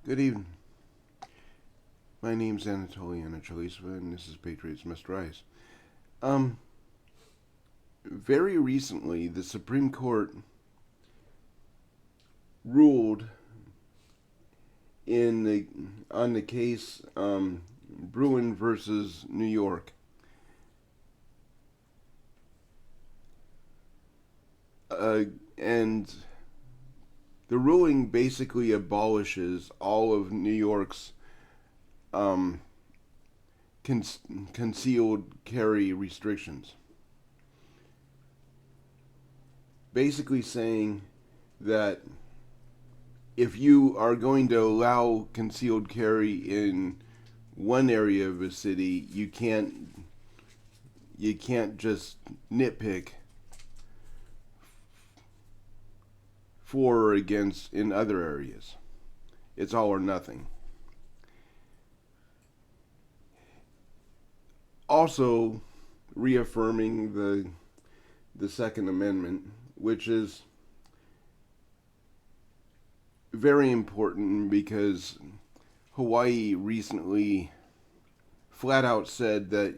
Good evening. My name's Anatoly Anatolisova, and this is Patriots Must Rise. Um, Very recently, the Supreme Court ruled in the on the case Bruin versus New York, and the ruling basically abolishes all of New York's um, concealed carry restrictions. Basically saying that if you are going to allow concealed carry in one area of a city, you can't just nitpick for or against in other areas. It's all or nothing. Also reaffirming the Second Amendment, which is very important because Hawaii recently flat out said that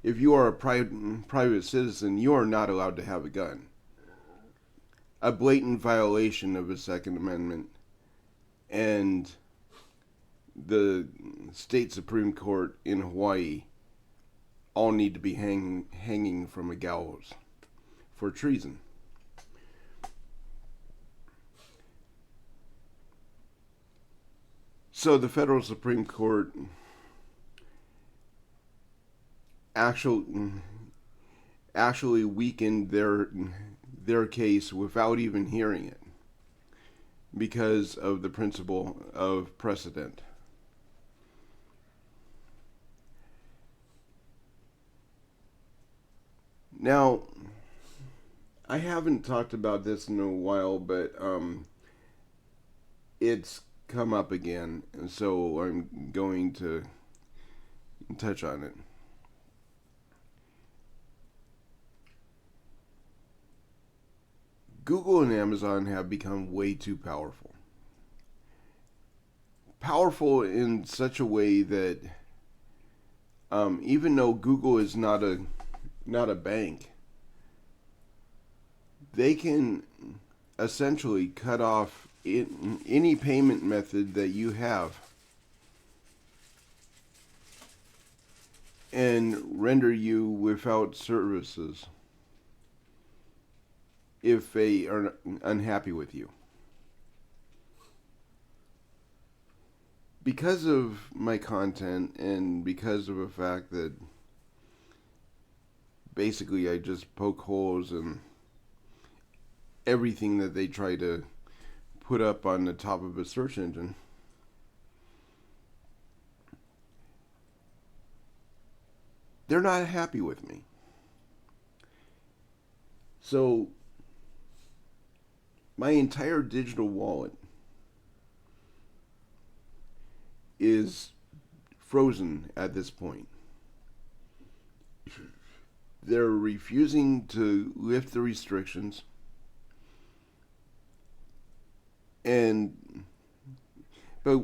if you are a private citizen, you are not allowed to have a gun. A blatant violation of the Second Amendment, and the state Supreme Court in Hawaii all need to be hanging from a gallows for treason. So the federal Supreme Court actually actually weakened their case without even hearing it because of the principle of precedent. Now, I haven't talked about this in a while, but it's come up again, and so I'm going to touch on it. Google and Amazon have become way too powerful. Powerful in such a way that even though Google is not a bank, they can essentially cut off any payment method that you have and render you without services if they are unhappy with you. Because of my content and because of the fact that basically I just poke holes in everything that they try to put up on the top of a search engine, they're not happy with me. So my entire digital wallet is frozen at this point. They're refusing to lift the restrictions, and but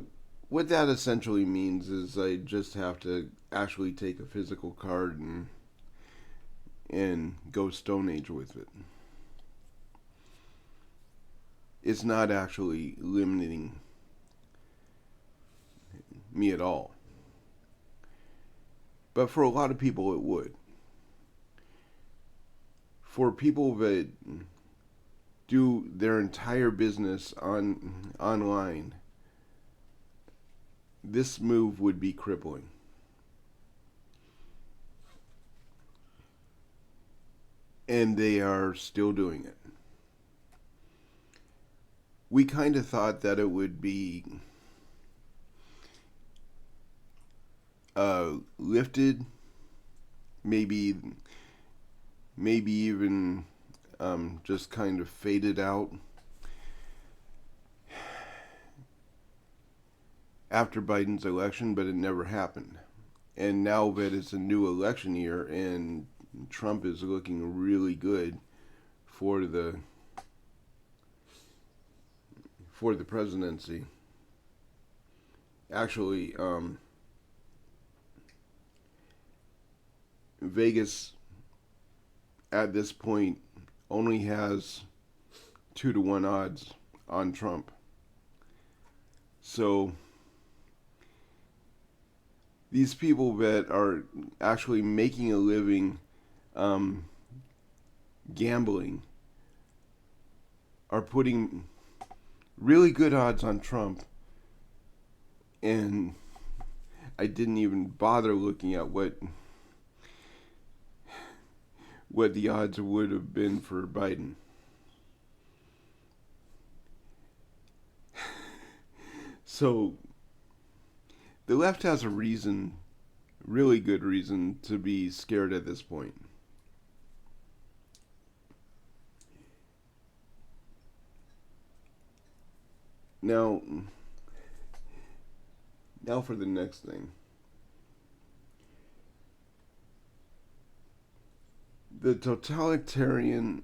what that essentially means is I just have to actually take a physical card and go Stone Age with it. It's not actually limiting me at all. But for a lot of people, it would. For people that do their entire business online, this move would be crippling. And they are still doing it. We kind of thought that it would be lifted, maybe even just kind of faded out after Biden's election, but it never happened. And now that it's a new election year and Trump is looking really good for the presidency, Actually, Vegas at this point only has 2-1 odds on Trump. So these people that are actually making a living um, gambling are putting really good odds on Trump, and I didn't even bother looking at what the odds would have been for Biden. So the left has a reason, really good reason, to be scared at this point. Now, now for the next thing. The totalitarian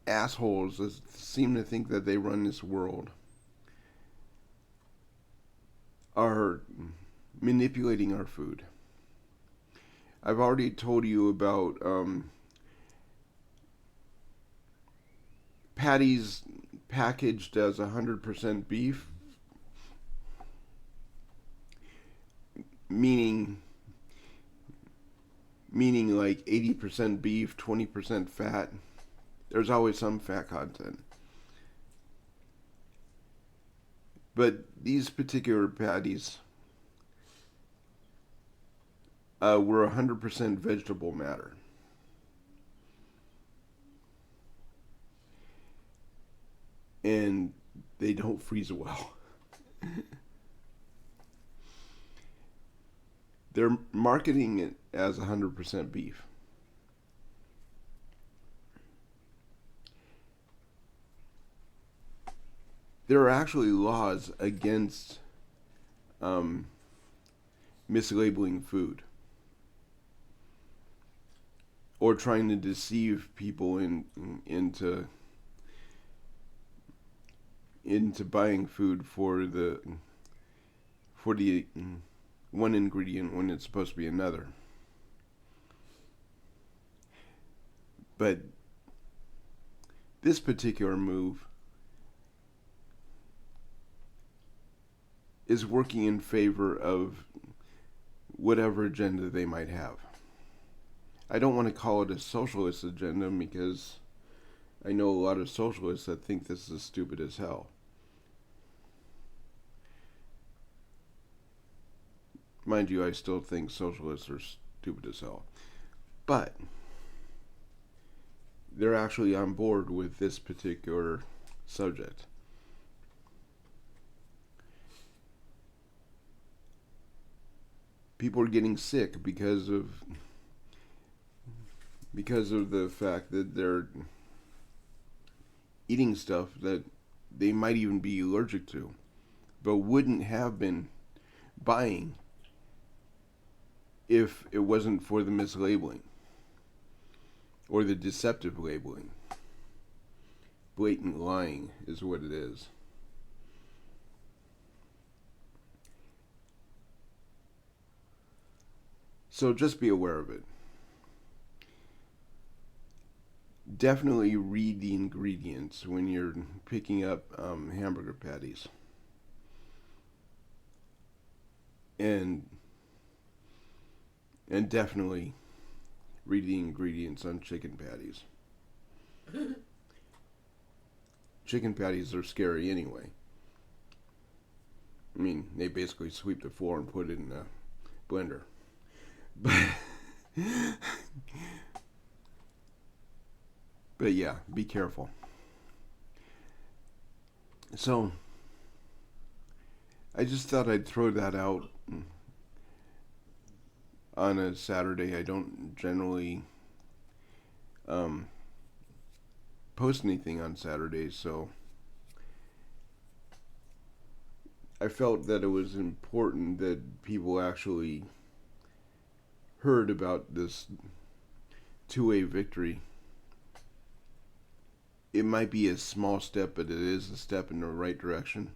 assholes that seem to think that they run this world are manipulating our food. I've already told you about patties packaged as 100% beef, meaning like 80% beef, 20% fat. There's always some fat content. But these particular patties were 100% vegetable matter. And they don't freeze well. They're marketing it as 100% beef. There are actually laws against mislabeling food or trying to deceive people into buying food for the one ingredient when it's supposed to be another. But this particular move is working in favor of whatever agenda they might have. I don't want to call it a socialist agenda because I know a lot of socialists that think this is stupid as hell. Mind you, I still think socialists are stupid as hell. But they're actually on board with this particular subject. People are getting sick because of the fact that they're eating stuff that they might even be allergic to, but wouldn't have been buying if it wasn't for the mislabeling or the deceptive labeling. Blatant lying is what it is. So just be aware of it. Definitely read the ingredients when you're picking up hamburger patties. And definitely read the ingredients on chicken patties. Chicken patties are scary anyway. I mean, they basically sweep the floor and put it in a blender. But yeah, be careful. So, I just thought I'd throw that out on a Saturday. I don't generally post anything on Saturdays, so I felt that it was important that people actually heard about this two-way victory. It might be a small step, but it is a step in the right direction.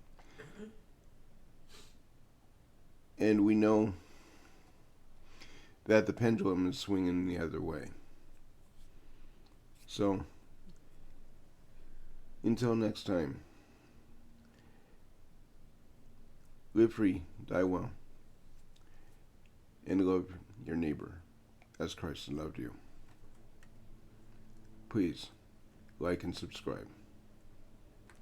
And we know that the pendulum is swinging the other way. So, until next time, live free, die well, and love your neighbor as Christ loved you. Please like and subscribe.